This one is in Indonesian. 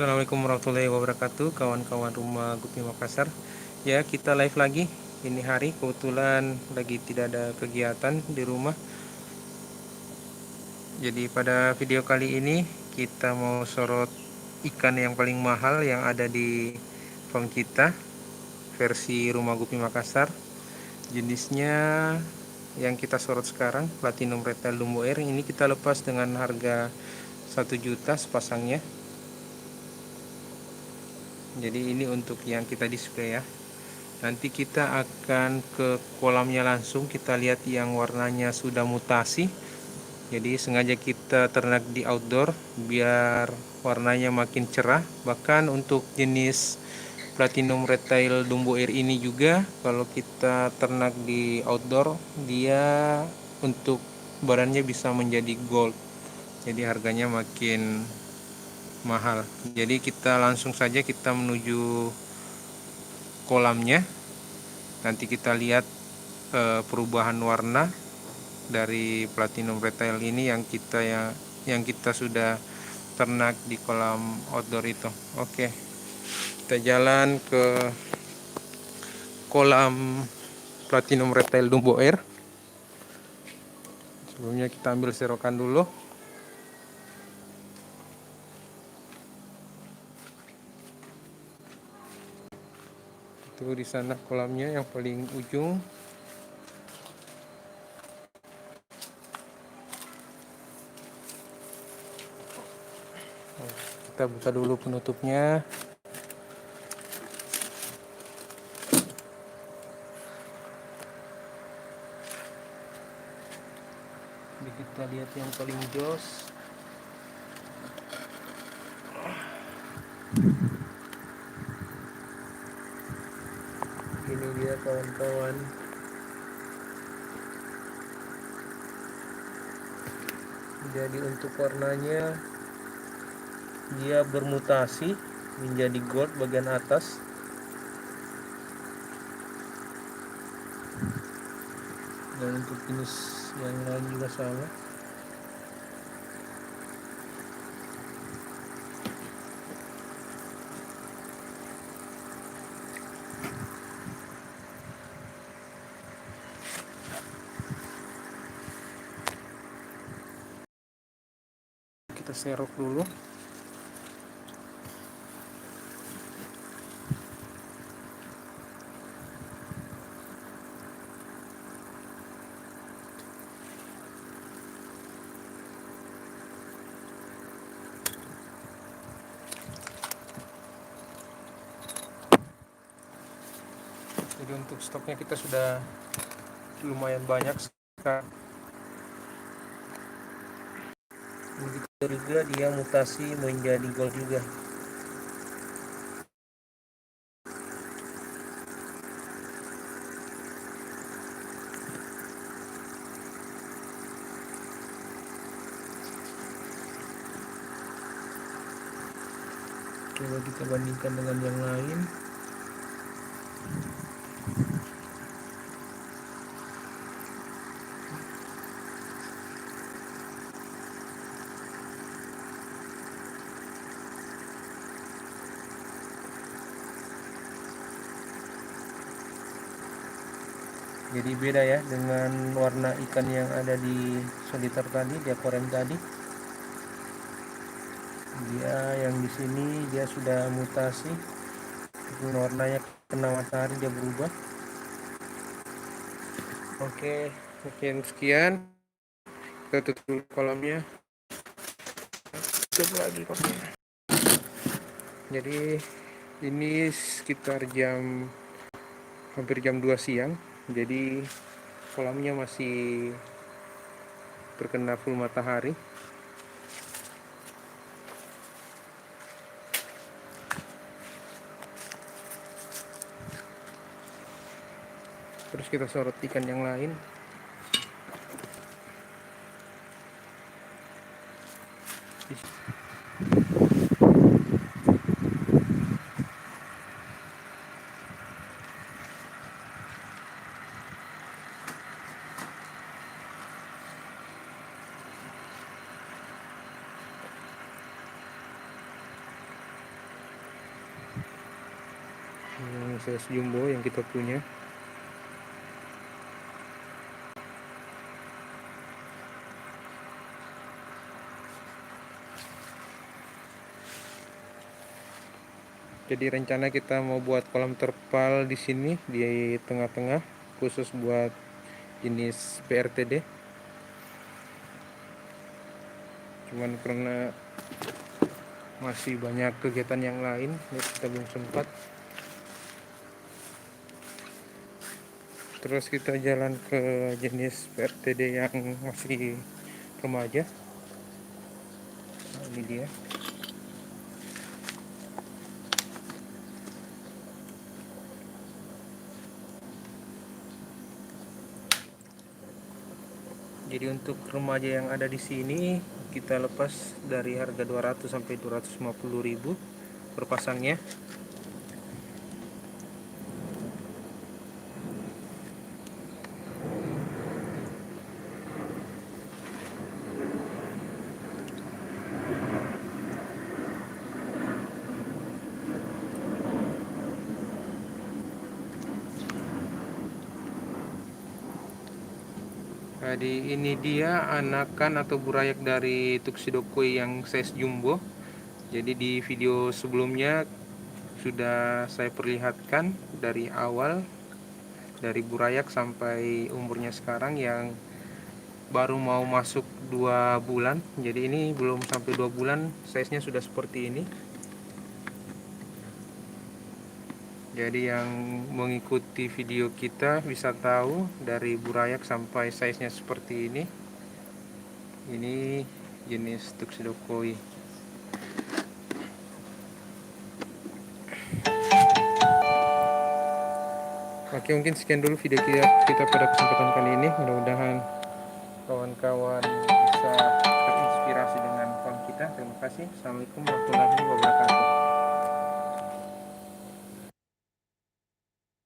Assalamualaikum warahmatullahi wabarakatuh, kawan-kawan rumah Gupi Makassar. Ya, kita live lagi. Ini hari kebetulan lagi tidak ada kegiatan di rumah. Jadi pada video kali ini kita mau sorot ikan yang paling mahal yang ada di farm kita, versi rumah Gupi Makassar. Jenisnya yang kita sorot sekarang Platinum Red Tail Dumbo Air. Ini kita lepas dengan harga 1 juta sepasangnya. Jadi ini untuk yang kita display ya. Nanti kita akan ke kolamnya langsung, kita lihat yang warnanya sudah mutasi. Jadi sengaja kita ternak di outdoor biar warnanya makin cerah. Bahkan untuk jenis Platinum Red Tail Dumbo Air ini juga kalau kita ternak di outdoor, dia untuk badannya bisa menjadi gold. Jadi harganya makin mahal. Jadi kita langsung saja kita menuju kolamnya. Nanti kita lihat perubahan warna dari Platinum Red Tail ini yang kita sudah ternak di kolam outdoor itu. Oke, kita jalan ke kolam Platinum Red Tail Dumbo Air. Sebelumnya kita ambil serokan dulu. Itu di sana kolamnya yang paling ujung. Kita buka dulu penutupnya. Jadi kita lihat yang paling jos. Ini dia kawan-kawan. Jadi untuk warnanya dia bermutasi menjadi gold bagian atas. Dan untuk jenis yang lain juga sama. Kita serok dulu. Jadi untuk stoknya kita sudah lumayan banyak sekarang. Begitu juga dia mutasi menjadi gold juga. Coba kita bandingkan dengan yang lain. Jadi beda ya dengan warna ikan yang ada di solitaire tadi, di akuarium tadi. Dia yang di sini dia sudah mutasi, warnanya kena matahari dia berubah. Oke, sekian. Kita tutup kolamnya. Tutup lagi kolamnya. Jadi ini sekitar hampir jam 2 siang. Jadi kolamnya masih terkena full matahari. Terus kita sorot ikan yang lain. size jumbo yang kita punya. Jadi rencana kita mau buat kolam terpal di sini di tengah-tengah khusus buat jenis PRTD. Cuman karena masih banyak kegiatan yang lain, jadi kita belum sempat. Terus kita jalan ke jenis PRTD yang masih remaja. Nah, ini dia. Jadi untuk remaja yang ada di sini kita lepas dari harga 200 sampai 250.000 per pasangnya. Jadi ini dia anakan atau burayak dari tuxedo koi yang size jumbo. Jadi di video sebelumnya sudah saya perlihatkan dari awal, dari burayak sampai umurnya sekarang yang baru mau masuk 2 bulan. Jadi ini belum sampai 2 bulan, size nya sudah seperti ini. Jadi yang mengikuti video kita bisa tahu dari burayak sampai size nya seperti ini. Ini jenis tuxedo koi. Oke, mungkin sekian dulu video kita pada kesempatan kali ini. Mudah-mudahan kawan-kawan bisa terinspirasi dengan kolam kita. Terima kasih. Assalamualaikum warahmatullahi wabarakatuh.